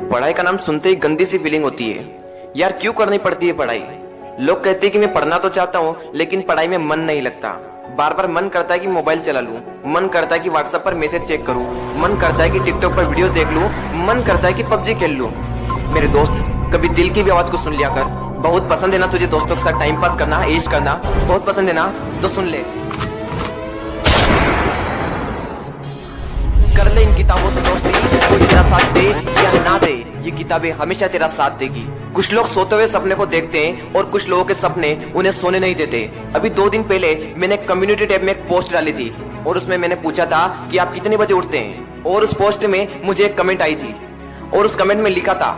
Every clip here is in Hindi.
पढ़ाई का नाम सुनते ही गंदी सी फीलिंग होती है। यार क्यों करनी पड़ती है पढ़ाई। लोग कहते हैं कि मैं पढ़ना तो चाहता हूँ लेकिन पढ़ाई में मन नहीं लगता। बार बार मन करता है कि मोबाइल चला लूं, मन करता है कि व्हाट्सएप पर मैसेज चेक करूं, मन करता है कि टिकटॉक पर वीडियोस देख लूं, मन करता है कि पबजी खेल लूं। मेरे दोस्त, कभी दिल की भी आवाज को सुन लिया कर। बहुत पसंद है ना तुझे दोस्तों के साथ टाइम पास करना, ऐश करना, बहुत पसंद है ना, तो सुन ले। कर ले इन किताबों से दोस्ती, कोई तेरा साथ दे या ना दे, ये किताबें हमेशा तेरा साथ देगी। कुछ लोग सोते हुए सपने को देखते हैं और कुछ लोगों के सपने उन्हें सोने नहीं देते। अभी 2 दिन पहले मैंने कम्युनिटी टैब में एक पोस्ट डाली थी और उसमें मैंने पूछा था कि आप कितने बजे उठते हैं, और उस पोस्ट में मुझे एक कमेंट आई थी और उस कमेंट में लिखा था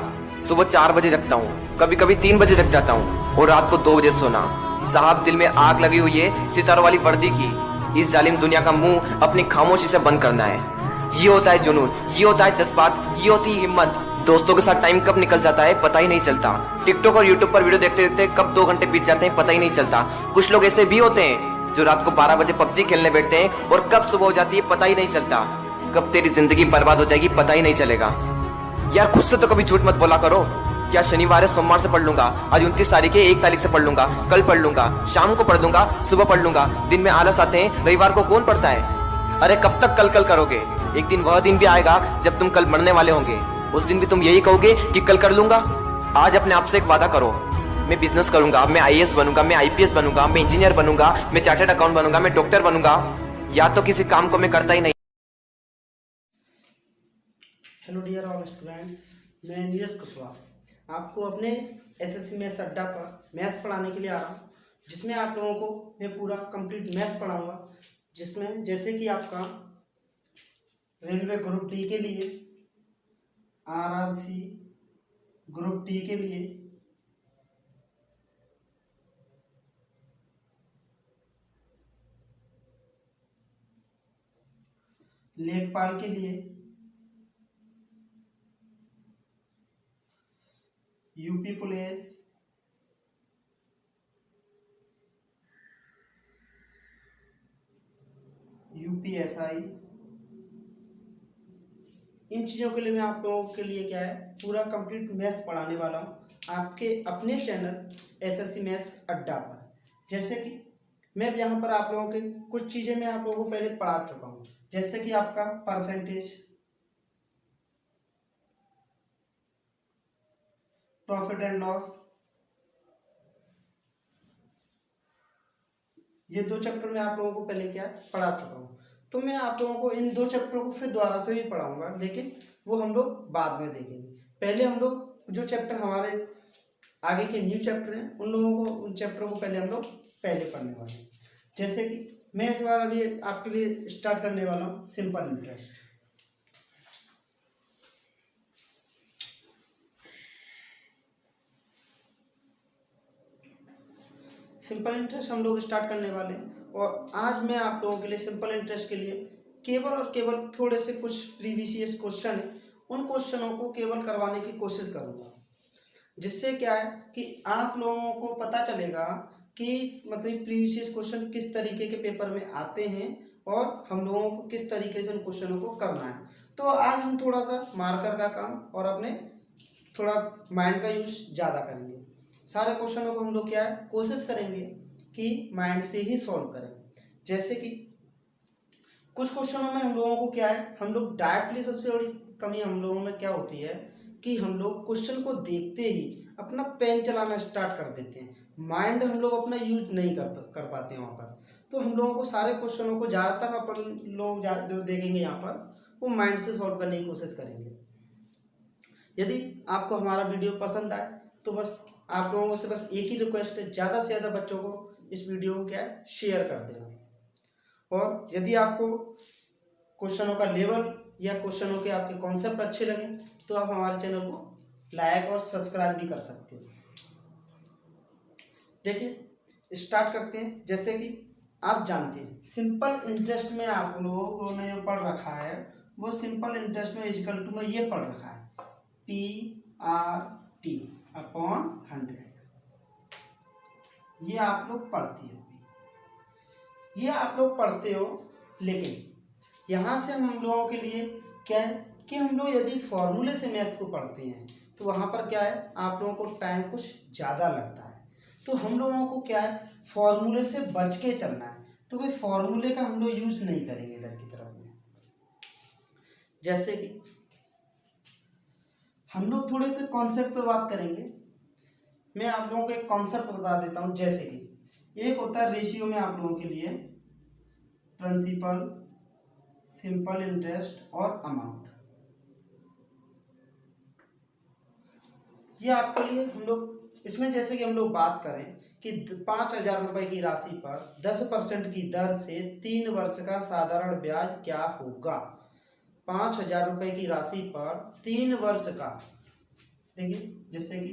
सुबह 4 बजे जगता हूँ, कभी कभी 3 बजे जग जाता हूँ और रात को 2 बजे सोना। साहब दिल में आग लगी हुई है सितारों वाली वर्दी की। इस जालिम दुनिया का मुंह अपनी खामोशी से बंद करना है। ये होता है जुनून, ये होता है जज्बात, ये होती है हिम्मत। दोस्तों के साथ टाइम कब निकल जाता है पता ही नहीं चलता। टिकटॉक और यूट्यूब पर वीडियो देखते देखते कब 2 घंटे बीत जाते हैं पता ही नहीं चलता। कुछ लोग ऐसे भी होते हैं जो रात को 12 बजे पबजी खेलने बैठते हैं और कब सुबह हो जाती है पता ही नहीं चलता। कब तेरी जिंदगी बर्बाद हो जाएगी पता ही नहीं चलेगा। यार खुद से तो कभी झूठ मत बोला करो। क्या शनिवार है सोमवार से पढ़ लूंगा, आज 29 तारीख है 1 तारीख से पढ़ लूंगा, कल पढ़ लूंगा, शाम को पढ़ लूंगा, सुबह पढ़ लूंगा। दिन में आलस आते हैं, रविवार को कौन पढ़ता है। अरे कब तक कल कल करोगे। एक दिन वह दिन भी आएगा जब तुम कल मरने वाले होंगे। उस दिन भी तुम यही कहोगे कि कल कर लूंगा। आज अपने आप से एक वादा करो, मैं बिजनेस करूंगा, मैं आईएएस बनूंगा, मैं आईपीएस बनूंगा, मैं इंजीनियर बनूंगा, मैं चार्टर्ड अकाउंट बनूंगा, मैं डॉक्टर बनूंगा। या तो किसी काम को मैं करता ही नहीं। हेलो डियर ऑल स्टूडेंट्स, मैं नीरज कुशवाहा आपको अपने एसएससी मैथ्स अड्डा पर मैथ्स पढ़ाने के लिए आ रहा हूँ, जिसमें आप लोगों को मैं पूरा कंप्लीट मैथ्स पढ़ाऊंगा। जिसमें जैसे कि आपका रेलवे ग्रुप डी के लिए, आरआरसी ग्रुप डी के लिए, लेखपाल के लिए, यूपी पुलिस, यूपीएसआई, इन चीज़ों के लिए मैं आप लोगों के लिए क्या है पूरा कंप्लीट मैथ्स पढ़ाने वाला हूँ आपके अपने चैनल एसएससी मैथ्स अड्डा पर। जैसे कि मैं यहाँ पर आप लोगों के कुछ चीज़ें मैं आप लोगों को पहले पढ़ा चुका हूँ, जैसे कि आपका परसेंटेज, प्रॉफिट एंड लॉस, ये 2 चैप्टर मैं आप लोगों को पहले क्या पढ़ा चुका हूँ। तो मैं आप लोगों को इन 2 चैप्टरों को फिर दोबारा से भी पढ़ाऊंगा, लेकिन वो हम लोग बाद में देखेंगे। पहले हम लोग जो चैप्टर हमारे आगे के न्यू चैप्टर हैं उन चैप्टरों को पहले हम लोग पहले पढ़ने वाले हैं। जैसे कि मैं इस बार अभी आपके लिए स्टार्ट करने वाला हूँ सिंपल इंटरेस्ट। सिंपल इंटरेस्ट हम लोग स्टार्ट करने वाले हैं और आज मैं आप लोगों के लिए सिंपल इंटरेस्ट के लिए केवल और केवल थोड़े से कुछ प्रीवियस क्वेश्चन हैं, उन क्वेश्चनों को केवल करवाने की कोशिश करूँगा। जिससे क्या है कि आप लोगों को पता चलेगा कि मतलब प्रीवियस क्वेश्चन किस तरीके के पेपर में आते हैं और हम लोगों को किस तरीके से उन क्वेश्चनों को करना है। तो आज हम थोड़ा सा मार्कर का काम और अपने थोड़ा माइंड का यूज ज़्यादा करेंगे। सारे क्वेश्चनों को हम लोग क्या है कोशिश करेंगे कि माइंड से ही सॉल्व करें। जैसे कि कुछ क्वेश्चनों में हम लोगों को क्या है, हम लोग डायरेक्टली, सबसे बड़ी कमी हम लोगों में क्या होती है कि हम लोग क्वेश्चन को देखते ही अपना पेन चलाना स्टार्ट कर देते हैं, माइंड हम लोग अपना यूज नहीं कर पाते हैं वहाँ पर। तो हम लोगों को सारे क्वेश्चनों को ज़्यादातर अपन लोग जो देखेंगे यहाँ पर वो माइंड से सॉल्व करने की कोशिश करेंगे। यदि आपको हमारा वीडियो पसंद आए तो बस आप लोगों से बस एक ही रिक्वेस्ट है, ज़्यादा से ज़्यादा बच्चों को इस वीडियो को क्या है शेयर कर देना। और यदि आपको क्वेश्चनों का लेवल या क्वेश्चनों के आपके कॉन्सेप्ट अच्छे लगे तो आप हमारे चैनल को लाइक और सब्सक्राइब भी कर सकते हो। देखिए स्टार्ट करते हैं। जैसे कि आप जानते हैं सिंपल इंटरेस्ट में आप लोगों ने जो पढ़ रखा है वो सिंपल इंटरेस्ट में इक्वल टू में ये पढ़ रखा है PRT अपॉन 100। ये आप लोग पढ़ते हो, लेकिन यहाँ से हम लोगों के लिए क्या है कि हम लोग यदि फॉर्मूले से मैथ्स को पढ़ते हैं तो वहाँ पर क्या है, आप लोगों को टाइम कुछ ज़्यादा लगता है। तो हम लोगों को क्या है, फॉर्मूले से बच के चलना है। तो भाई फॉर्मूले का हम लोग यूज नहीं करेंगे इधर की तरफ में। जैसे कि हम लोग थोड़े से कॉन्सेप्ट पे बात करेंगे। मैं आप लोगों को एक कॉन्सेप्ट बता देता हूँ। जैसे कि एक होता है रेशियो में आप लोगों के लिए प्रिंसिपल, सिंपल इंटरेस्ट और अमाउंट। ये आपके लिए हम लोग इसमें जैसे कि हम लोग बात करें कि 5,000 रुपये की राशि पर 10% की दर से 3 वर्ष का साधारण ब्याज क्या होगा। 5,000 रुपये की राशि पर 3 वर्ष का, देखिए जैसे कि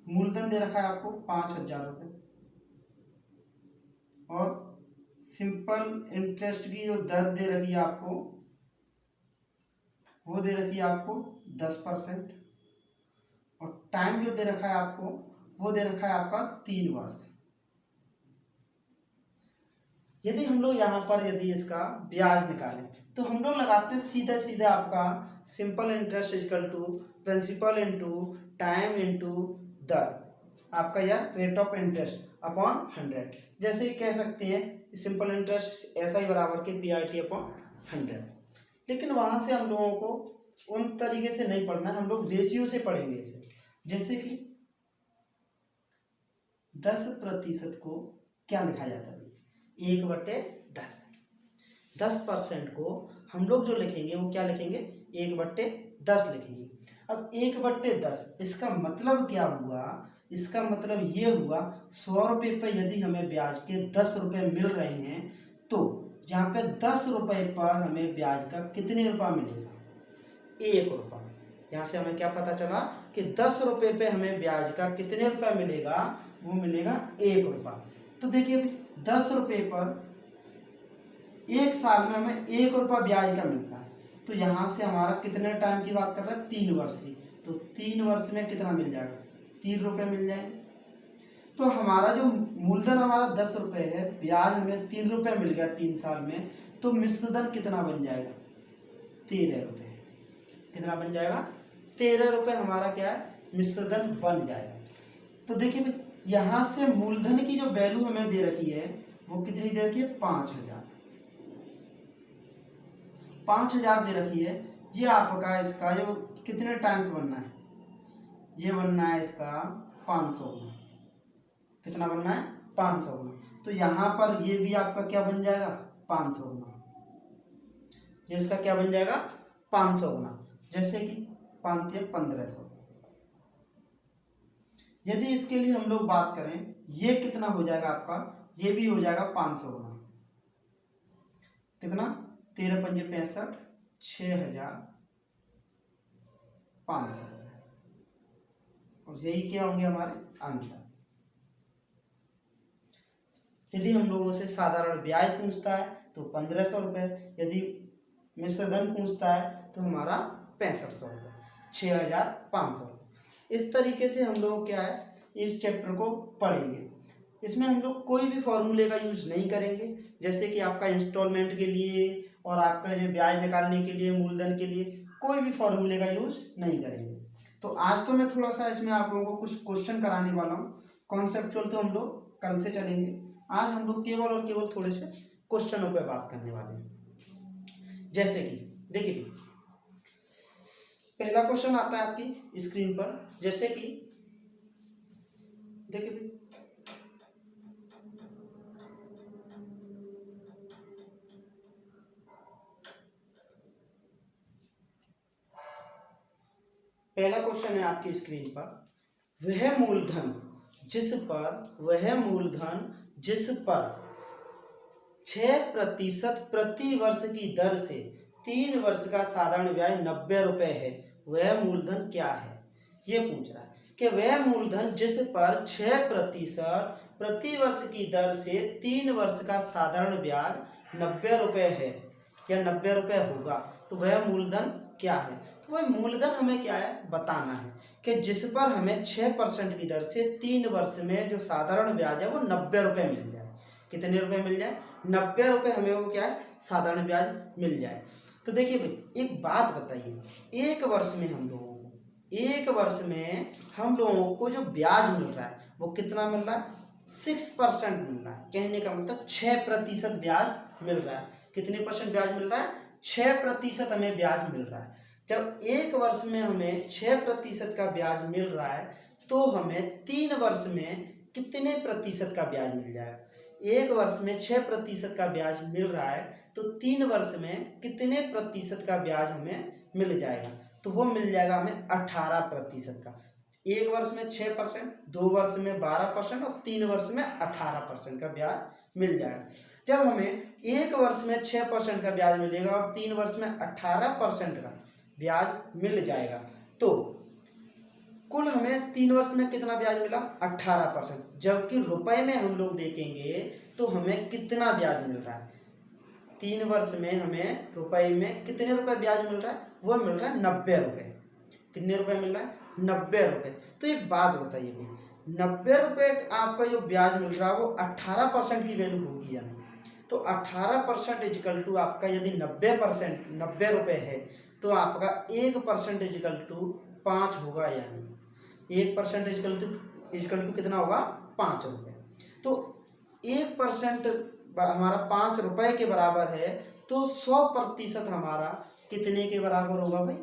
मूलधन दे रखा है आपको 5,000 रुपये और सिंपल इंटरेस्ट की जो दर दे रखी है आपको, वो दे रखी है आपको 10%, और टाइम जो दे रखा है आपको वो दे रखा है आपका 3 वर्ष। यदि हम लोग यहाँ पर यदि इसका ब्याज निकालें तो हम लोग लगाते हैं सीधे सीधे आपका simple interest equal to principal into time into दर, आपका यह रेट ऑफ इंटरेस्ट अपॉन 100। जैसे कि कह सकते हैं सिंपल इंटरेस्ट ऐसा ही बराबर के PRT अपॉन 100। लेकिन वहाँ से हम लोगों को उन तरीके से नहीं पढ़ना है, हम लोग रेशियो से पढ़ेंगे इसे। जैसे कि 10% को क्या लिखा जाता है, 1/10। 10% को हम लोग जो लिखेंगे वो क्या लिखेंगे, 1/10 लिखेंगे। अब 1/10 इसका मतलब क्या हुआ, इसका मतलब ये हुआ 100 रुपये पर यदि हमें ब्याज के 10 रुपये मिल रहे हैं तो यहाँ पे 10 रुपये पर हमें ब्याज का कितने रुपया मिलेगा, 1 रुपया। यहाँ से हमें क्या पता चला कि 10 रुपये पे हमें ब्याज का कितने रुपया मिलेगा, वो मिलेगा 1 रुपया। तो देखिए 10 रुपये पर 1 साल में हमें 1 रुपया ब्याज का मिलता है। तो यहाँ से हमारा कितने टाइम की बात कर रहे हैं, 3 वर्ष की। तो 3 वर्ष में कितना मिल जाएगा, 3 रुपये मिल जाएंगे। तो हमारा जो मूलधन हमारा 10 रुपये है, ब्याज हमें 3 रुपये मिल गया 3 साल में, तो मिश्रधन कितना बन जाएगा, 13 रुपये। कितना बन जाएगा, 13 रुपये हमारा क्या है, मिश्रधन बन जाएगा। तो देखिए यहाँ से मूलधन की जो वैल्यू हमें दे रखी है वो कितनी दे रखी है, 5,000। 5,000 दे रखी है। ये आपका इसका जो कितने टाइम्स बनना है, ये बनना है इसका 500 गुना। कितना बनना है, 500 गुना। तो यहाँ पर ये भी आपका क्या बन जाएगा, 500 गुना। ये इसका क्या बन जाएगा, 500 गुना। जैसे कि 5 × 1500। यदि इसके लिए हम लोग बात करें, ये कितना हो जाएगा आपका, ये भी हो जाएगा 500 गुना। कितना, 13 × 5 = 65, 6,500। और यही क्या होंगे हमारे आंसर। यदि हम लोगों से साधारण ब्याज पूछता है तो 1500 रुपये, यदि मिश्रधन पूछता है तो हमारा 6500 रुपये, 6,500। इस तरीके से हम लोग क्या है इस चैप्टर को पढ़ेंगे। इसमें हम लोग कोई भी फॉर्मूले का यूज़ नहीं करेंगे, जैसे कि आपका इंस्टॉलमेंट के लिए और आपका ये ब्याज निकालने के लिए, मूलधन के लिए कोई भी फॉर्मूले का यूज़ नहीं करेंगे। तो आज तो मैं थोड़ा सा इसमें आप लोगों को कुछ क्वेश्चन कराने वाला हूँ। कॉन्सेप्चुअल तो हम लोग कल से चलेंगे, आज हम लोग केवल और केवल थोड़े से क्वेश्चनों पर बात करने वाले हैं। जैसे कि देखिए पहला क्वेश्चन आता है आपकी स्क्रीन पर। जैसे कि देखिए पहला क्वेश्चन है आपकी स्क्रीन पर, वह मूलधन जिस पर 6% प्रति वर्ष की दर से 3 वर्ष का साधारण ब्याज 90 रुपये है, वह मूलधन क्या है। ये पूछ रहा है कि वह मूलधन जिस पर 6% प्रति वर्ष की दर से 3 वर्ष का साधारण ब्याज 90 रुपये है या 90 रुपये होगा, तो वह मूलधन क्या है। तो वह मूलधन हमें क्या है बताना है कि जिस पर हमें 6% की दर से 3 वर्ष में जो साधारण ब्याज है वो 90 रुपये मिल जाए। कितने रुपए मिल जाए, 90 रुपये हमें वो क्या है साधारण ब्याज मिल जाए। तो देखिए भाई एक बात बताइए, एक वर्ष में हम लोगों को जो ब्याज मिल रहा है वो कितना मिल रहा है? 6% मिल रहा है। कहने का मतलब 6% ब्याज मिल रहा है। कितने परसेंट ब्याज मिल रहा है? 6% हमें ब्याज मिल रहा है। जब एक वर्ष में हमें 6% का ब्याज मिल रहा है तो हमें 3 वर्ष में कितने प्रतिशत का ब्याज मिल जाएगा? एक वर्ष में 6% का ब्याज मिल रहा है तो 3 वर्ष में कितने प्रतिशत का ब्याज हमें मिल जाएगा? तो वो मिल जाएगा हमें 18% का। एक वर्ष में 6%, 2 वर्ष में 12% और 3 वर्ष में 18% का ब्याज मिल जाएगा। जब हमें एक वर्ष में 6% का ब्याज मिलेगा और 3 वर्ष में 18% का ब्याज मिल जाएगा तो कुल हमें 3 वर्ष में कितना ब्याज मिला? 18%। जबकि रुपए में हम लोग देखेंगे तो हमें कितना ब्याज मिल रहा है? 3 वर्ष में हमें रुपए में कितने रुपए ब्याज मिल रहा है? वो मिल रहा है 90 रुपये। कितने रुपए मिल रहा है? 90 रुपये। तो एक बात बताइए भाई, 90 रुपये आपका जो ब्याज मिल रहा है वो 18% की वैल्यू होगी या नहीं? तो 18% इजिकल टू आपका यदि 90 रुपये है तो आपका 1% इजिकल टू 5 होगा या नहीं? 1% इजिकल टू कितना होगा? 5 रुपये। तो 1% हमारा 5 रुपये के बराबर है तो 100% हमारा कितने के बराबर होगा भाई?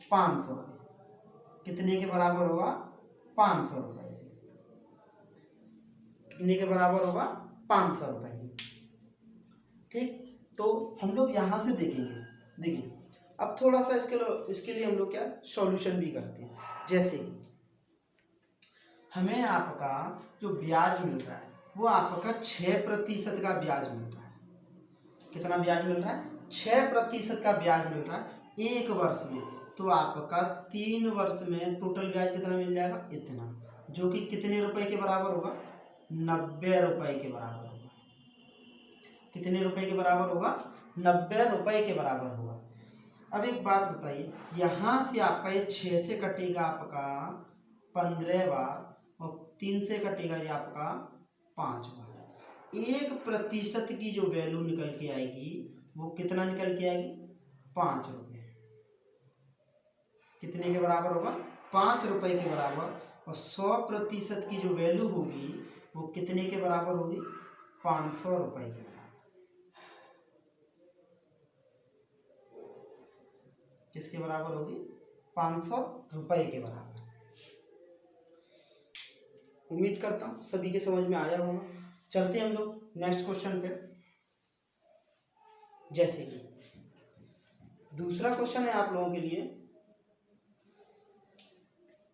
500 रुपये। कितने के बराबर होगा? 500 रुपये। कितने के बराबर होगा? 500 रुपये। ठीक, तो हम लोग यहाँ से देखेंगे। देखिए अब थोड़ा सा इसके लिए हम लोग क्या सॉल्यूशन भी करते हैं। जैसे कि हमें आपका जो ब्याज मिल रहा है वो आपका 6% का ब्याज मिल रहा है। कितना ब्याज मिल रहा है? 6% का ब्याज मिल रहा है एक वर्ष में। तो आपका 3 वर्ष में टोटल ब्याज कितना मिल जाएगा? इतना, जो कि कितने रुपए के बराबर होगा? 90 रुपए के बराबर होगा। कितने रुपए के बराबर होगा? 90 रुपए के बराबर होगा। अब एक बात बताइए, यहाँ से आपका ये 6 से कटेगा आपका 15 बार और 3 से कटेगा ये आपका 5 बार। 1% की जो वैल्यू निकल के आएगी वो कितना निकल के आएगी? 5 रुपये। कितने के बराबर होगा? 5 रुपये के बराबर। और 100% की जो वैल्यू होगी वो कितने के बराबर होगी? 500 रुपये के बराबर। किसके बराबर होगी? 500 रुपये के बराबर। उम्मीद करता हूँ सभी के समझ में आया होगा। चलते हैं हम लोग नेक्स्ट क्वेश्चन पे। जैसे कि दूसरा क्वेश्चन है आप लोगों के लिए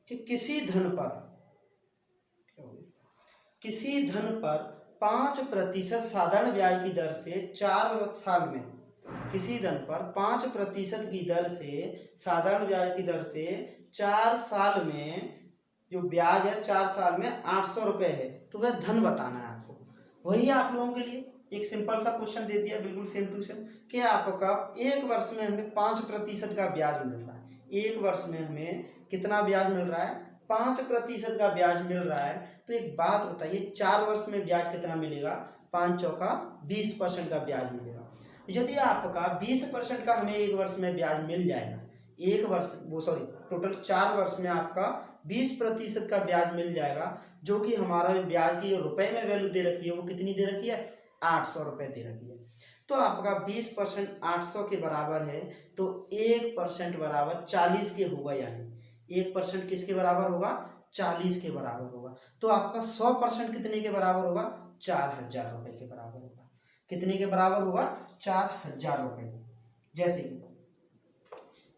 कि किसी धन पर 5% साधारण ब्याज की दर से 4 साल में, किसी धन पर 5% की दर से साधारण ब्याज की दर से 4 साल में जो ब्याज है 4 साल में 800 रुपये है, तो वह धन बताना है आपको। वही आप लोगों के लिए एक सिंपल सा क्वेश्चन दे दिया, बिल्कुल सेम टू सेम, कि आपका एक वर्ष में हमें 5% का ब्याज मिल रहा है। एक वर्ष में हमें कितना ब्याज मिल रहा है? 5% का ब्याज मिल रहा है। तो एक बात बताइए, 4 वर्ष में ब्याज कितना मिलेगा? 5 चौका 20% का ब्याज मिलेगा। यदि आपका 20% का हमें एक वर्ष में ब्याज मिल जाएगा, टोटल 4 वर्ष में आपका 20% का ब्याज मिल जाएगा, जो कि हमारा ब्याज की जो रुपए में वैल्यू दे रखी है वो कितनी दे रखी है? 800 रुपये दे रखी है। तो आपका 20% 800 के बराबर है तो 1% बराबर 40 के होगा, यानी 1% किसके बराबर होगा? 40 के बराबर होगा। तो आपका 100% कितने के बराबर होगा? 4000 रुपये के बराबर होगा। कितने के बराबर होगा? 4000 रुपये। जैसे कि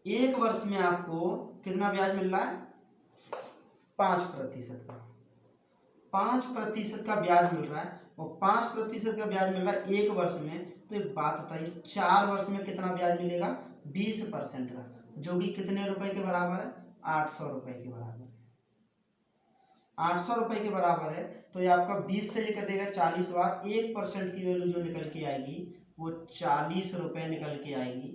एक वर्ष में आपको कितना ब्याज मिल रहा है? 5% का। 5% का ब्याज मिल रहा है और 5% का ब्याज मिल रहा है एक वर्ष में। तो एक बात बताइए, 4 वर्ष में कितना ब्याज मिलेगा? 20% का, जो कि कितने रुपए के बराबर है? 800 रुपये के बराबर। 800 रुपये के बराबर है तो ये आपका 20 से ये कटेगा 40 बार। 1% की वैल्यू जो निकल के आएगी वो 40 रुपये निकल के आएगी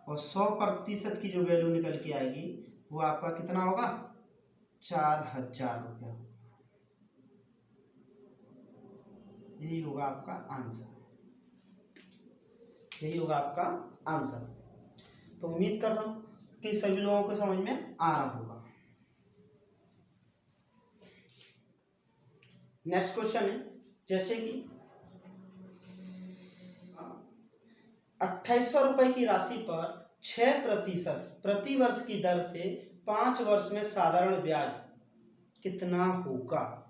और 100% की जो वैल्यू निकल के आएगी वो आपका कितना होगा? 4000 रुपये। यही होगा आपका आंसर, यही होगा आपका आंसर। तो उम्मीद कर रहा हूँ कि सभी लोगों को समझ में आ रहा होगा। नेक्स्ट क्वेश्चन है जैसे कि 2800 रुपये की राशि पर 6% प्रति वर्ष की दर से 5 वर्ष में साधारण ब्याज कितना होगा,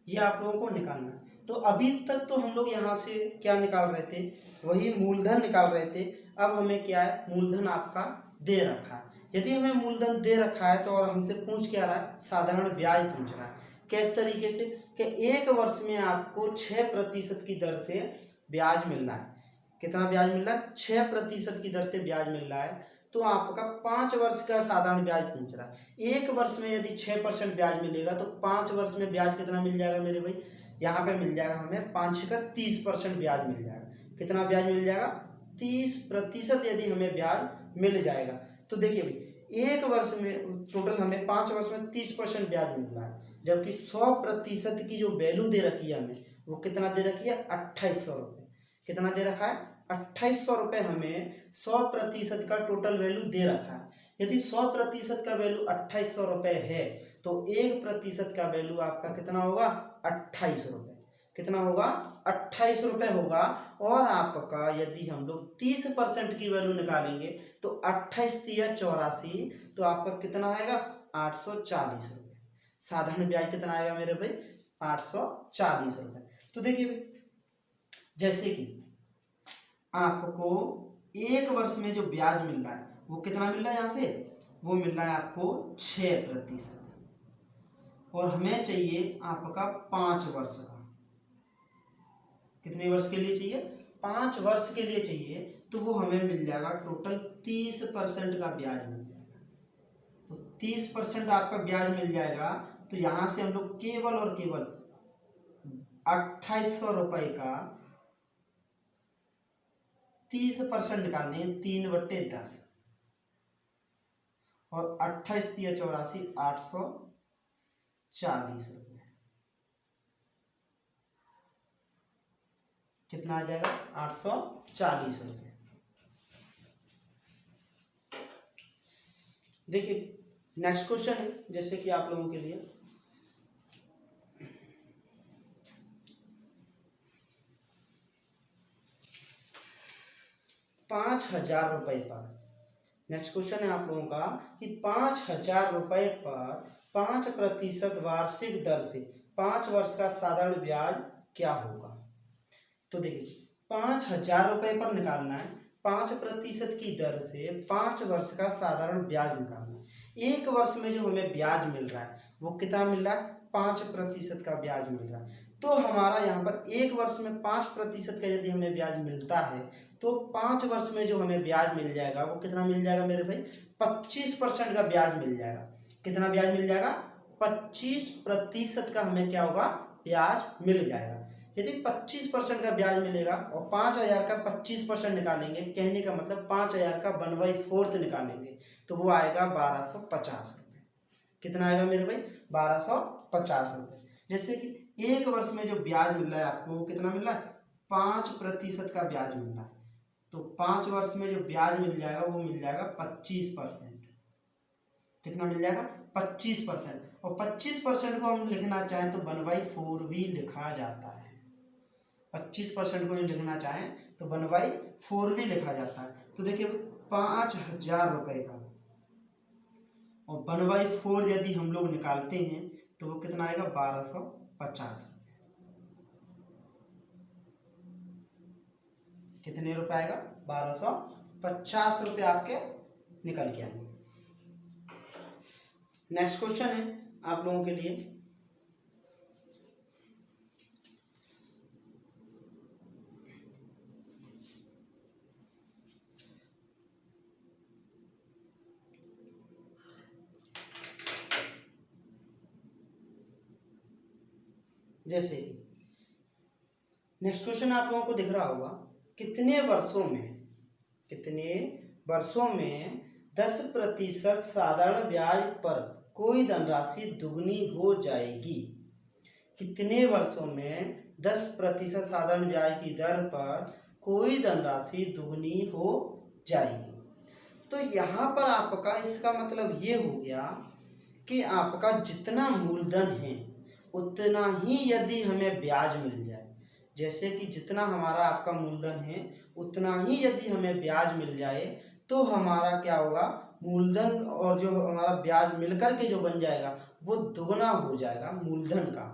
ये आप लोगों को निकालना है। तो अभी तक तो हम लोग यहाँ से क्या निकाल रहे थे, वही मूलधन निकाल रहे थे। अब हमें क्या है, मूलधन आपका दे रखा है। यदि हमें मूलधन दे रखा है तो और हमसे पूछ क्या रहा है, साधारण ब्याज पूछ रहा है। किस तरीके से कि 1 वर्ष में आपको 6% की दर से ब्याज मिल रहा है। कितना ब्याज मिल रहा है, 6% की दर से ब्याज मिल रहा है। तो आपका 5 वर्ष का साधारण ब्याज पूछ रहा है। 1 वर्ष में यदि 6% ब्याज मिलेगा तो 5 वर्ष में ब्याज कितना मिल जाएगा मेरे भाई, यहाँ पे मिल जाएगा हमें 5 का 30% ब्याज मिल जाएगा। कितना ब्याज मिल जाएगा, 30% यदि हमें ब्याज मिल जाएगा। तो देखिए भाई 1 वर्ष में टोटल हमें 5 वर्ष में 30% ब्याज मिल रहा है, जबकि 100% की जो वैल्यू दे रखी है हमें वो कितना दे रखी है, 2800 रुपये। कितना दे रखा है, 2800 रुपये हमें 100% का टोटल वैल्यू दे रखा है। यदि 100% का वैल्यू 2800 रुपये है तो 1% का वैल्यू आपका कितना होगा, 28 रुपये। कितना होगा, 28 रुपये होगा। और आपका यदि हम लोग 30% की वैल्यू निकालेंगे तो 28 तिया 84, तो आपका कितना आएगा, 840 रुपये। साधारण ब्याज कितना आएगा मेरे भाई, 840 रुपये। तो देखिए जैसे कि आपको 1 वर्ष में जो ब्याज मिल रहा है वो कितना मिल रहा है, यहाँ से वो मिल रहा है आपको 6%। और हमें चाहिए आपका 5 वर्ष का। कितने वर्ष के लिए चाहिए, 5 वर्ष के लिए चाहिए। तो वो हमें मिल जाएगा टोटल 30% का ब्याज मिल जाएगा। तो 30% आपका ब्याज मिल जाएगा। तो यहाँ से हम लोग केवल और केवल 2800 रुपये का 30% निकालने हैं, 3/10 और 28 तिया 84, 840 रुपये। कितना आ जाएगा, 840 रुपये। देखिए नेक्स्ट क्वेश्चन है जैसे कि आप लोगों के लिए 5000 रुपये पर। नेक्स्ट क्वेश्चन है आप लोगों का कि 5000 रुपये पर 5% वार्षिक दर से 5 वर्ष का साधारण ब्याज क्या होगा। तो देखिए 5000 रुपये पर निकालना है, 5% की दर से 5 वर्ष का साधारण ब्याज निकालना है। 1 वर्ष में जो हमें ब्याज मिल रहा है वो कितना मिल रहा है, 5% का ब्याज मिल रहा है। तो हमारा यहाँ पर 1 वर्ष में 5% का यदि हमें ब्याज मिलता है तो 5 वर्ष में जो हमें ब्याज मिल जाएगा वो कितना मिल जाएगा मेरे भाई, 25% का ब्याज मिल जाएगा। कितना ब्याज मिल जाएगा, 25% का हमें क्या होगा, ब्याज मिल जाएगा। यदि 25% का ब्याज मिलेगा और 5000 का 25% निकालेंगे, कहने का मतलब 5000 का 1/4 निकालेंगे तो वो आएगा 1250 रुपये। कितना आएगा मेरे भाई, 1250 रुपये। जैसे कि 1 वर्ष में जो ब्याज मिल रहा है आपको वो कितना मिल रहा है, 5% का ब्याज मिल रहा है। तो 5 वर्ष में जो ब्याज मिल जाएगा वो मिल जाएगा 25%। कितना मिल जाएगा, 25%। और 25% को हम लिखना चाहें तो 1/4 भी लिखा जाता है। 25% को लिखना चाहें तो 1/4 भी लिखा जाता है। तो देखिए 5000 रुपये का और 1/4 यदि हम लोग निकालते हैं तो वो कितना आएगा, 1250 रुपये। कितने रुपये आएगा, 1250 रुपये आपके निकल के आएंगे। नेक्स्ट क्वेश्चन है आप लोगों के लिए जैसे नेक्स्ट क्वेश्चन आप लोगों को दिख रहा होगा, कितने वर्षों में 10% साधारण ब्याज पर कोई धनराशि दुगनी हो जाएगी। कितने वर्षों में 10% साधारण ब्याज की दर पर कोई धनराशि दुगनी हो जाएगी। तो यहाँ पर आपका इसका मतलब ये हो गया कि आपका जितना मूलधन है उतना ही यदि हमें ब्याज मिल जाए, जैसे कि जितना हमारा आपका मूलधन है उतना ही यदि हमें ब्याज मिल जाए तो हमारा क्या होगा, मूलधन और जो हमारा ब्याज मिलकर के जो बन जाएगा वो दुगना हो जाएगा। मूलधन का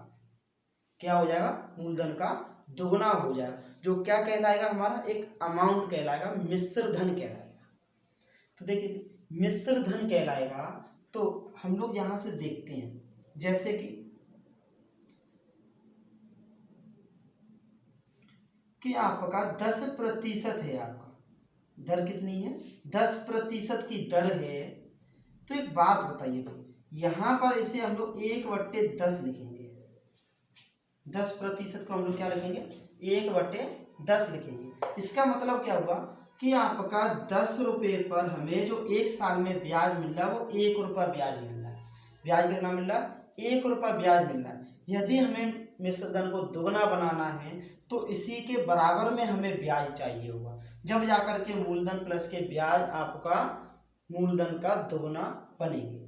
क्या हो जाएगा, मूलधन का दुगना हो जाएगा, जो क्या कहलाएगा, हमारा एक अमाउंट कहलाएगा, मिश्र धन कहलाएगा। तो देखिए मिश्र धन कहलाएगा तो हम लोग यहाँ से देखते हैं, जैसे कि आपका 10% है, आपका दर कितनी है, 10% की दर है। तो एक बात बताइए भाई, यहाँ पर इसे हम लोग 1/10 लिखेंगे, 10% को हम लोग क्या लिखेंगे, 1/10 लिखेंगे। इसका मतलब क्या हुआ कि आपका 10 रुपये पर हमें जो एक साल में ब्याज मिल रहा है वो 1 रुपया ब्याज मिल रहा है। ब्याज कितना मिल रहा है, 1 रुपया ब्याज मिल रहा है। यदि हमें मिश्र धन को दुगना बनाना है तो इसी के बराबर में हमें ब्याज चाहिए होगा, जब जाकर के मूलधन प्लस के ब्याज आपका मूलधन का दुगना बनेंगे।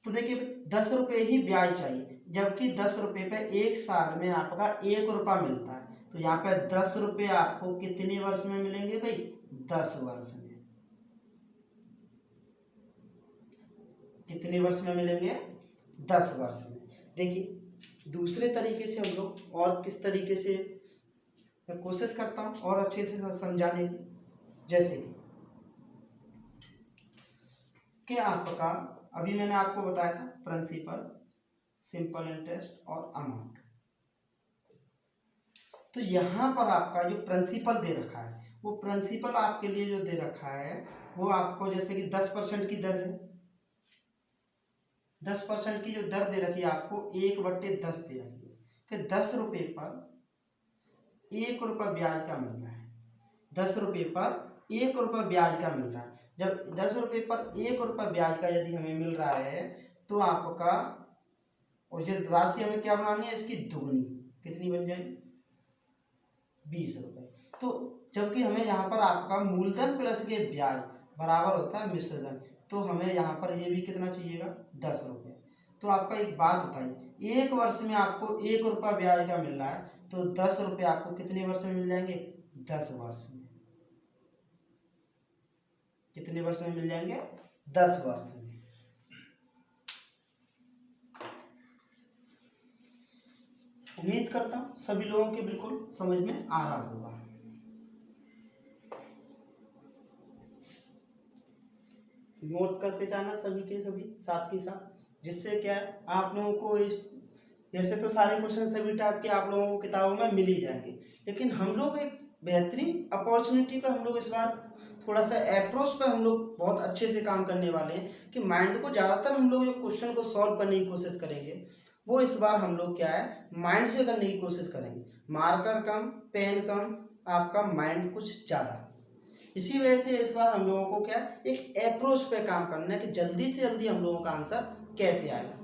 तो देखिए 10 रुपये ही ब्याज चाहिए, जबकि 10 रुपये पे एक साल में आपका 1 रुपया मिलता है। तो यहाँ पे 10 रुपये आपको कितने वर्ष में मिलेंगे भाई, 10 वर्ष में। कितने वर्ष में मिलेंगे, 10 वर्ष में। देखिए दूसरे तरीके से हम लोग और किस तरीके से, मैं कोशिश करता हूँ और अच्छे से समझाने की। जैसे कि आपका अभी मैंने आपको बताया था प्रिंसिपल, सिंपल इंटरेस्ट और अमाउंट। तो यहाँ पर आपका जो प्रिंसिपल दे रखा है वो प्रिंसिपल आपके लिए जो दे रखा है वो आपको जैसे कि 10% की दर है, 10% की जो दर दे रखी है आपको 1/10 दे रखी है कि 10 रुपये पर 1 रुपया ब्याज का मिल रहा है, 10 रुपये पर 1 रुपया ब्याज का मिल रहा है। जब 10 रुपये पर 1 रुपया ब्याज का यदि हमें मिल रहा है तो आपका और जो राशि हमें क्या बनानी है, इसकी दुगनी, कितनी बन जाएगी, 20 रुपये। तो जबकि हमें यहाँ पर आपका मूलधन प्लस के ब्याज बराबर होता है मिश्र धन, तो हमें यहाँ पर ये भी कितना चाहिएगा, 10 रुपये। तो आपका एक बात बताइए, एक वर्ष में आपको 1 रुपया ब्याज का मिल रहा है तो 10 रुपये आपको कितने वर्ष में मिल जाएंगे, 10 वर्ष में। कितने वर्ष में मिल जाएंगे, 10 वर्ष में। उम्मीद करता हूं सभी लोगों के बिल्कुल समझ में आ रहा होगा। नोट करते जाना सभी के सभी साथ के साथ, जिससे क्या है आप लोगों को इस, जैसे तो सारे क्वेश्चन सभी टाइप के आप लोगों को किताबों में मिल ही जाएंगे, लेकिन हम लोग एक बेहतरीन अपॉर्चुनिटी पे हम लोग इस बार थोड़ा सा अप्रोच पे हम लोग बहुत अच्छे से काम करने वाले हैं कि माइंड को ज़्यादातर हम लोग जो क्वेश्चन को सॉल्व करने की कोशिश करेंगे वो इस बार हम लोग क्या है माइंड से करने की कोशिश करेंगे। मार्कर कम, पेन कम, आपका माइंड कुछ ज़्यादा। इसी वजह से इस बार हम लोगों को क्या एक अप्रोच पे काम करना है कि जल्दी से जल्दी हम लोगों का आंसर कैसे आएगा।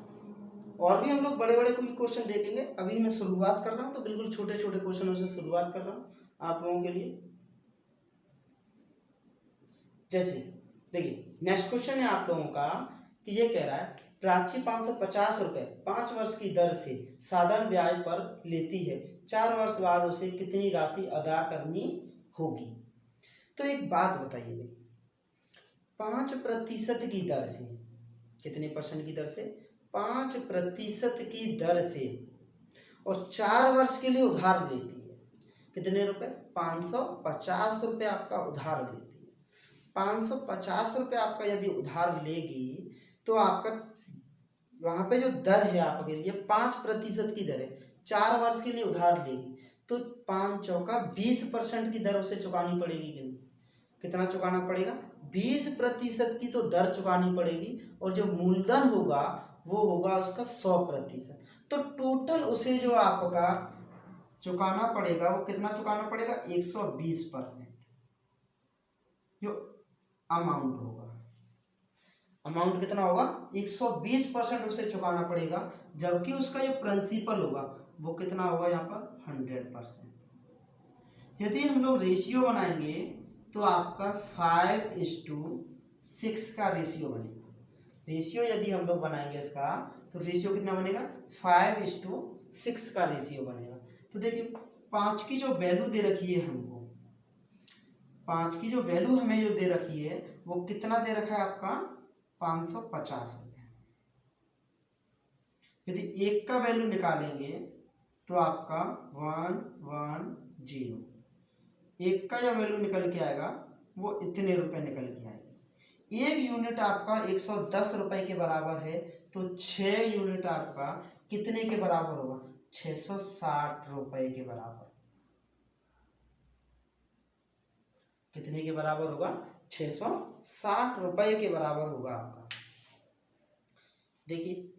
और भी हम लोग बड़े बड़े कोई क्वेश्चन देखेंगे, अभी मैं शुरुआत कर रहा हूँ तो बिल्कुल छोटे छोटे क्वेश्चनों से शुरुआत कर रहा हूँ आप लोगों के लिए। जैसे देखिए नेक्स्ट क्वेश्चन है आप लोगों का कि ये कह रहा है प्राची 550 रुपये 5 वर्ष की दर से साधारण ब्याज पर लेती है, 4 वर्ष बाद उसे कितनी राशि अदा करनी होगी। तो एक बात बताइए भाई, 5% की दर से, कितने परसेंट की दर से, 5% की दर से और 4 वर्ष के लिए उधार लेती है, कितने रुपए, 550 रुपये आपका उधार लेती है। 550 रुपये आपका यदि उधार लेगी तो आपका वहाँ पे जो दर है आपके लिए 5% की दर है, 4 वर्ष के लिए उधार लेगी तो 5 चौका 20% की दर उसे चुकानी पड़ेगी कि नहीं, कितना चुकाना पड़ेगा, 20% की तो दर चुकानी पड़ेगी और जो मूलधन होगा वो होगा उसका 100%। तो टोटल उसे जो आपका चुकाना पड़ेगा वो कितना चुकाना पड़ेगा, 120% जो अमाउंट होगा। अमाउंट कितना होगा, 120% उसे चुकाना पड़ेगा, जबकि उसका जो प्रिंसिपल होगा वो कितना होगा यहाँ पर 100%। यदि हम लोग रेशियो बनाएंगे तो आपका 5:7 6 का रेशियो बनेगा। रेशियो यदि हम लोग बनाएंगे इसका तो रेशियो कितना बनेगा 5:6 का रेशियो बनेगा। तो देखिए 5 की जो वैल्यू दे रखी है हमको, 5 की जो वैल्यू हमें जो दे रखी है वो कितना दे रखा है आपका 550 रुपये। यदि 1 का वैल्यू निकालेंगे तो आपका 110, 1 का जो वैल्यू निकल के आएगा वो इतने रुपए निकल के आएगा। 1 यूनिट आपका 110 रुपए के बराबर है, तो 6 यूनिट आपका कितने के बराबर होगा 660 रुपए के बराबर। कितने के बराबर होगा 660 रुपए के बराबर होगा आपका। देखिए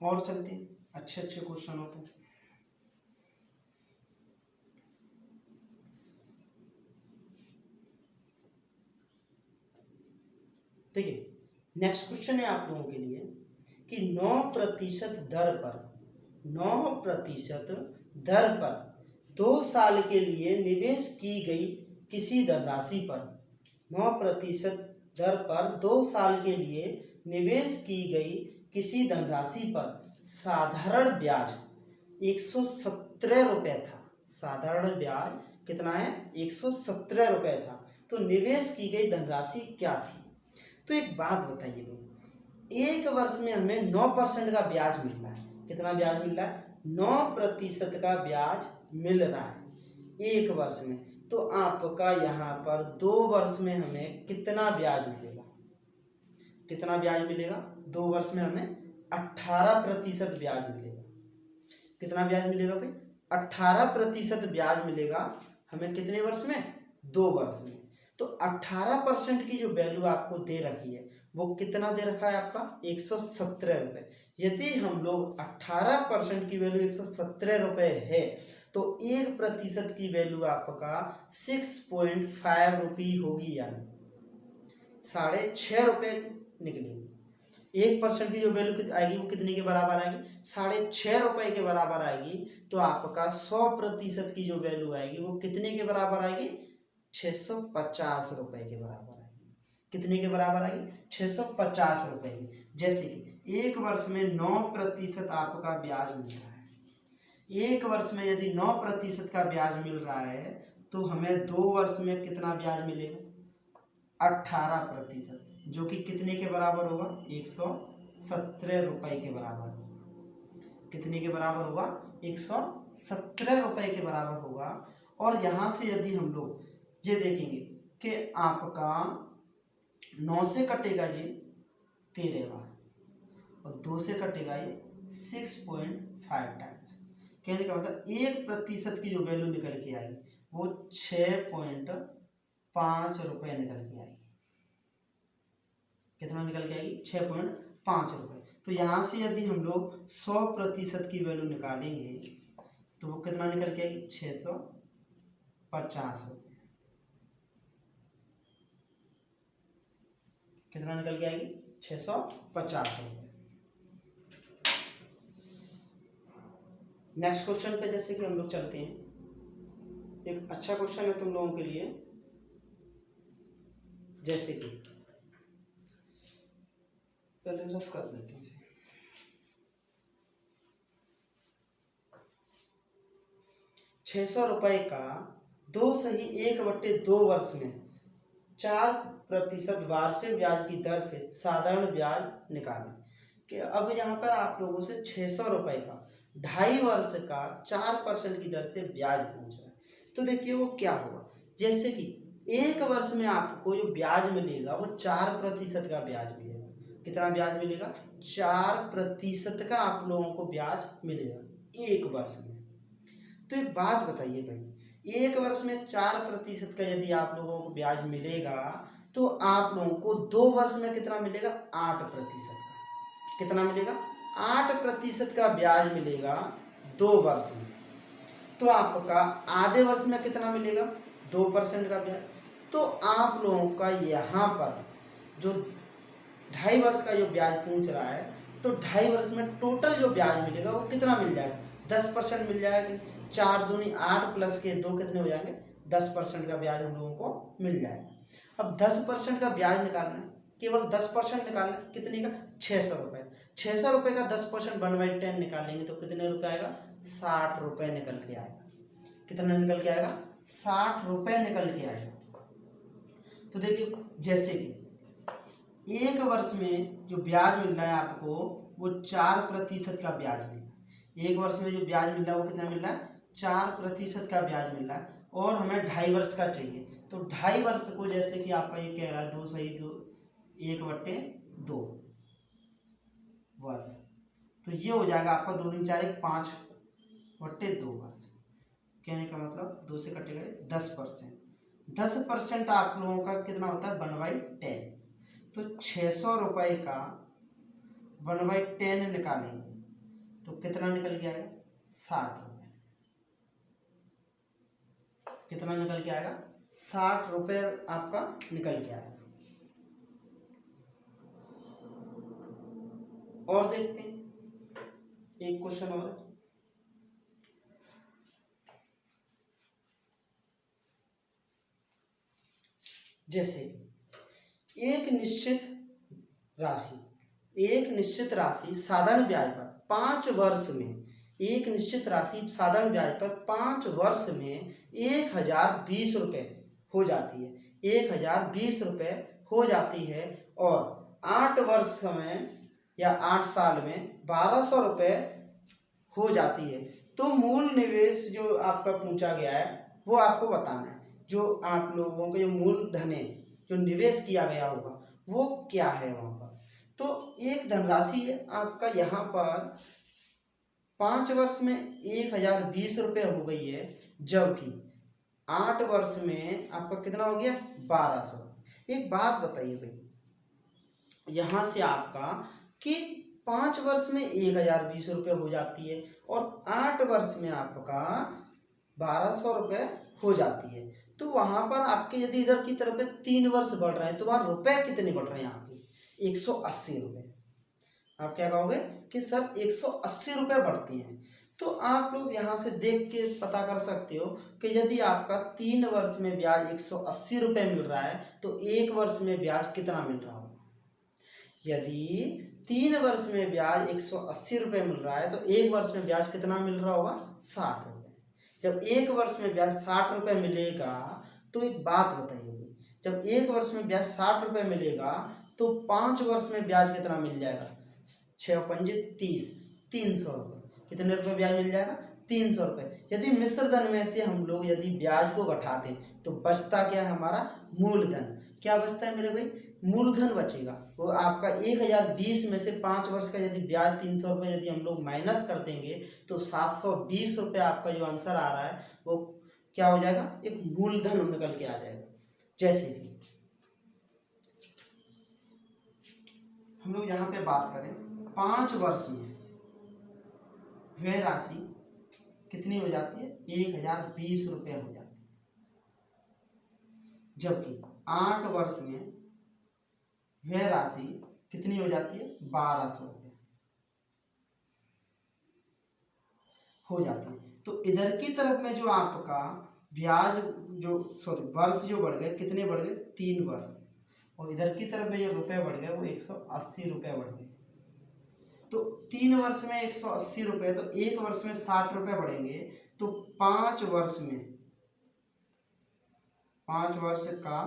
और चलते हैं अच्छे अच्छे क्वेश्चनों पे। देखिए नेक्स्ट क्वेश्चन है आप लोगों के लिए कि 9% दर पर 2 साल के लिए निवेश की गई किसी धनराशि पर, 9% दर पर 2 साल के लिए निवेश की गई किसी धनराशि पर साधारण ब्याज 117 रुपये था। साधारण ब्याज कितना है 117 रुपये था। तो निवेश की गई धनराशि क्या थी? तो एक बात बताइए भाई, एक वर्ष में हमें 9% का ब्याज मिल रहा है। कितना ब्याज मिल रहा है 9% का ब्याज मिल रहा है एक वर्ष में। तो आपका यहाँ पर 2 वर्ष में हमें कितना ब्याज मिलेगा? कितना ब्याज मिलेगा 2 वर्ष में हमें 18% ब्याज मिलेगा। कितना ब्याज मिलेगा भाई 18% ब्याज मिलेगा हमें कितने वर्ष में 2 वर्ष में। तो 18% की जो वैल्यू आपको दे रखी है वो कितना दे रखा है आपका 117 रुपये। यदि हम लोग 18% की वैल्यू 117 रुपये है तो 1% की वैल्यू आपका 6.5 रुपये होगी, यानी 6.5 रुपये निकलेगी। 1% की जो वैल्यू आएगी वो कितने के बराबर आएगी 6.5 रुपये के बराबर आएगी। तो आपका 100% की जो वैल्यू आएगी वो कितने के बराबर आएगी 650 रुपये के बराबर आएगी। कितने के बराबर आएगी 650 रुपये की। जैसे कि एक वर्ष में 9% आपका ब्याज मिल रहा है। एक वर्ष में यदि 9% का ब्याज मिल रहा है तो हमें 2 वर्ष में कितना ब्याज मिलेगा 18%, जो कि कितने के बराबर होगा 117 रुपये के बराबर। कितने के बराबर होगा 117 रुपये के बराबर होगा। और यहाँ से यदि हम लोग ये देखेंगे कि आपका 9 से कटेगा ये 13 बार और 2 से कटेगा ये 6.5 टाइम्स। कहने का मतलब 1% की जो वैल्यू निकल के आएगी वो 6.5 रुपये निकल के आएगी। कितना निकल के आएगी 6.5 रुपये। तो यहाँ से यदि हम लोग 100% की वैल्यू निकालेंगे तो वो कितना निकल के आएगी 650 रुपये। कितना निकल के आएगी 650 रुपये। नेक्स्ट क्वेश्चन पे जैसे कि हम लोग चलते हैं, एक अच्छा क्वेश्चन है तुम लोगों के लिए। जैसे कि पहले रफ कर देते हैं इसे। 600 रुपये का 2/1/2 वर्ष में 4% वार्षिक ब्याज की दर से साधारण ब्याज निकालें। कि अब यहाँ पर आप लोगों से 600 रुपये का 2.5 वर्ष का 4% की दर से ब्याज पूछ रहा है। तो देखिए वो क्या होगा, जैसे कि एक वर्ष में आपको जो ब्याज मिलेगा वो 4% का ब्याज मिलेगा। कितना ब्याज मिलेगा 4% का आप लोगों को ब्याज मिलेगा एक वर्ष में। तो एक बात बताइए भाई, एक वर्ष में 4% का यदि आप लोगों को ब्याज मिलेगा तो आप लोगों को 2 वर्ष में कितना मिलेगा 8% का। कितना मिलेगा 8% का ब्याज मिलेगा 2 वर्ष में। तो आपका आधे वर्ष में कितना मिलेगा 2% का ब्याज। तो आप लोगों का यहाँ पर जो 2.5 वर्ष का जो ब्याज पूछ रहा है तो 2.5 वर्ष में टोटल जो ब्याज मिलेगा वो कितना मिल जाएगा 10% मिल जाएगा। 4 दूनी 8 प्लस के 2 कितने हो जाएंगे 10% का ब्याज हम लोगों को मिल जाएगा। अब 10% का ब्याज निकालना है, केवल 10% निकालना है, कितने का? 600 रुपये। 600 रुपये का 10% 1/10 निकालेंगे तो कितने रुपये आएगा? 60 रुपये निकल के आएगा। कितना निकल के आएगा? 60 रुपये निकल के आएगा। तो देखिए, जैसे कि एक वर्ष में जो ब्याज मिल रहा है आपको वो 4% का ब्याज मिल रहा है। एक वर्ष में जो ब्याज मिल रहा है वो कितना मिल रहा है? 4% का ब्याज मिल रहा है, और हमें 2.5 वर्ष का चाहिए। तो 2.5 वर्ष को, जैसे कि आपका ये कह रहा है 2 सही 2 1/2 वर्ष, तो ये हो जाएगा आपका 2 दूनी 4 5/2 वर्ष। कहने का मतलब 2 से कटेगा 10%। 10% आप लोगों का कितना होता है? 1/10। तो 600 रुपये का 1/10 निकालेंगे तो कितना निकल के आएगा? 60 रुपये। कितना निकल के आएगा? 60 रुपये आपका निकल के आएगा। और देखते हैं, एक क्वेश्चन और है। जैसे एक निश्चित राशि साधारण ब्याज पर 5 वर्ष में, एक निश्चित राशि साधारण ब्याज पर 5 वर्ष में 1020 रुपये हो जाती है। 1020 रुपये हो जाती है, और 8 वर्ष में या 8 साल में 1200 रुपये हो जाती है। तो मूल निवेश जो आपका पूछा गया है वो आपको बताना है। जो आप लोगों का जो मूलधन है, जो निवेश किया गया होगा, वो क्या है वहाँ पर। तो एक धनराशि है आपका यहाँ पर 5 वर्ष में 1020 रुपये हो गई है, जबकि 8 वर्ष में आपका कितना हो गया? 1200। एक बात बताइए भाई, यहाँ से आपका कि 5 वर्ष में 1020 रुपये हो जाती है और 8 वर्ष में आपका 1200 रुपये हो जाती है, तो वहाँ पर आपके यदि इधर की तरफ 3 वर्ष बढ़ रहे हैं तो वहाँ रुपए कितने बढ़ रहे हैं आपके? 180 रुपये। आप क्या कहोगे कि सर 180 रुपये बढ़ती हैं। तो आप लोग यहाँ से देख के पता कर सकते हो कि यदि आपका 3 वर्ष में ब्याज 180 रुपये मिल रहा है तो 1 वर्ष में ब्याज कितना मिल रहा होगा? यदि 3 वर्ष में ब्याज 180 रुपये मिल रहा है तो 1 वर्ष में ब्याज कितना मिल रहा होगा? 60 रुपये। जब 1 वर्ष में ब्याज 60 रुपये मिलेगा तो एक बात बताइए, जब 1 वर्ष में ब्याज 60 रुपये मिलेगा तो 5 वर्ष में ब्याज कितना मिल जाएगा? 6 पंजे 30, 300 रुपये। कितने रुपये ब्याज मिल जाएगा? 300 रुपये। यदि मिश्र धन में से हम लोग यदि ब्याज को घटाते हैं तो बचता क्या है? हमारा मूलधन। क्या बचता है मेरे भाई? मूलधन बचेगा। वो आपका 1020 में से 5 वर्ष का यदि ब्याज 300 रुपये यदि हम लोग माइनस कर देंगे तो 720 रुपये आपका जो आंसर आ रहा है वो क्या हो जाएगा? एक मूलधन निकल के आ जाएगा। जैसे कि हम लोग यहाँ पे बात करें 5 वर्ष में वह राशि कितनी हो जाती है? 1020 रुपये हो जाती है, जबकि 8 वर्ष में वह राशि कितनी हो जाती है? 1200 रुपये हो जाती है। तो इधर की तरफ में जो आपका ब्याज वर्ष जो बढ़ गए, कितने बढ़ गए? 3 वर्ष। और इधर की तरफ में जो रुपए बढ़ गए वो 180 रुपये बढ़ गए। तो 3 वर्ष में 180 रुपये, तो 1 वर्ष में 60 रुपये बढ़ेंगे। तो 5 वर्ष में 5 वर्ष का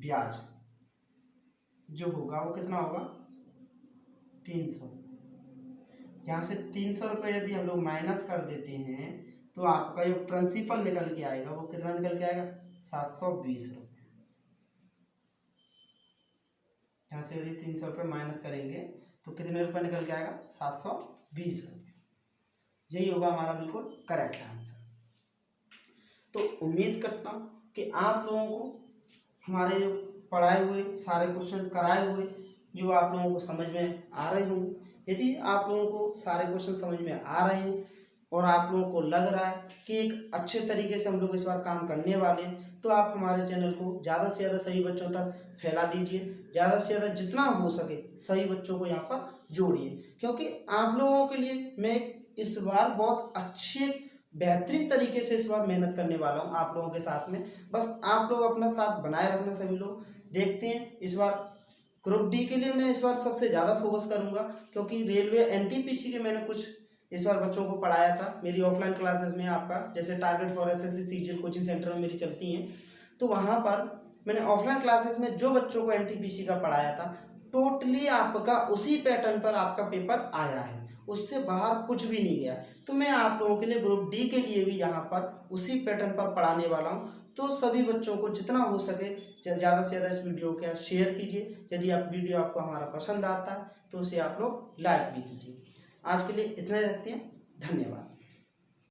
ब्याज जो होगा वो कितना होगा? 300। यहाँ से 300 रुपये यदि हम लोग माइनस कर देते हैं तो आपका जो प्रिंसिपल निकल के आएगा वो कितना निकल के आएगा? 720 रुपये। यहाँ से यदि 300 रुपये माइनस करेंगे तो कितने रुपये निकल के आएगा? 720 रुपये। यही होगा हमारा बिल्कुल करेक्ट आंसर। तो उम्मीद करता हूँ कि आप लोगों को हमारे जो पढ़ाए हुए सारे क्वेश्चन कराए हुए जो आप लोगों को समझ में आ रहे होंगे। यदि आप लोगों को सारे क्वेश्चन समझ में आ रहे हैं और आप लोगों को लग रहा है कि एक अच्छे तरीके से हम लोग इस बार काम करने वाले हैं, तो आप हमारे चैनल को ज़्यादा से ज़्यादा सही बच्चों तक फैला दीजिए। ज़्यादा से ज़्यादा जितना हो सके सही बच्चों को यहाँ पर जोड़िए, क्योंकि आप लोगों के लिए मैं इस बार बहुत अच्छे बेहतरीन तरीके से इस बार मेहनत करने वाला हूँ आप लोगों के साथ में। बस आप लोग अपना साथ बनाए रखना सभी लोग। देखते हैं इस बार ग्रुप डी के लिए मैं इस बार सबसे ज़्यादा फोकस करूँगा, क्योंकि रेलवे एनटीपीसी के मैंने कुछ इस बार बच्चों को पढ़ाया था मेरी ऑफलाइन क्लासेस में। आपका जैसे target for SSC CGL coaching centre में मेरी चलती हैं, तो वहाँ पर मैंने ऑफलाइन क्लासेस में जो बच्चों को एनटीपीसी का पढ़ाया था टोटली आपका उसी पैटर्न पर आपका पेपर आया है, उससे बाहर कुछ भी नहीं गया। तो मैं आप लोगों के लिए ग्रुप डी के लिए भी यहाँ पर उसी पैटर्न पर पढ़ाने वाला हूँ। तो सभी बच्चों को जितना हो सके ज़्यादा से ज़्यादा इस वीडियो को शेयर कीजिए। यदि आप वीडियो आपको हमारा पसंद आता है तो उसे आप लोग लाइक भी कीजिए। आज के लिए इतना ही रखते हैं, धन्यवाद।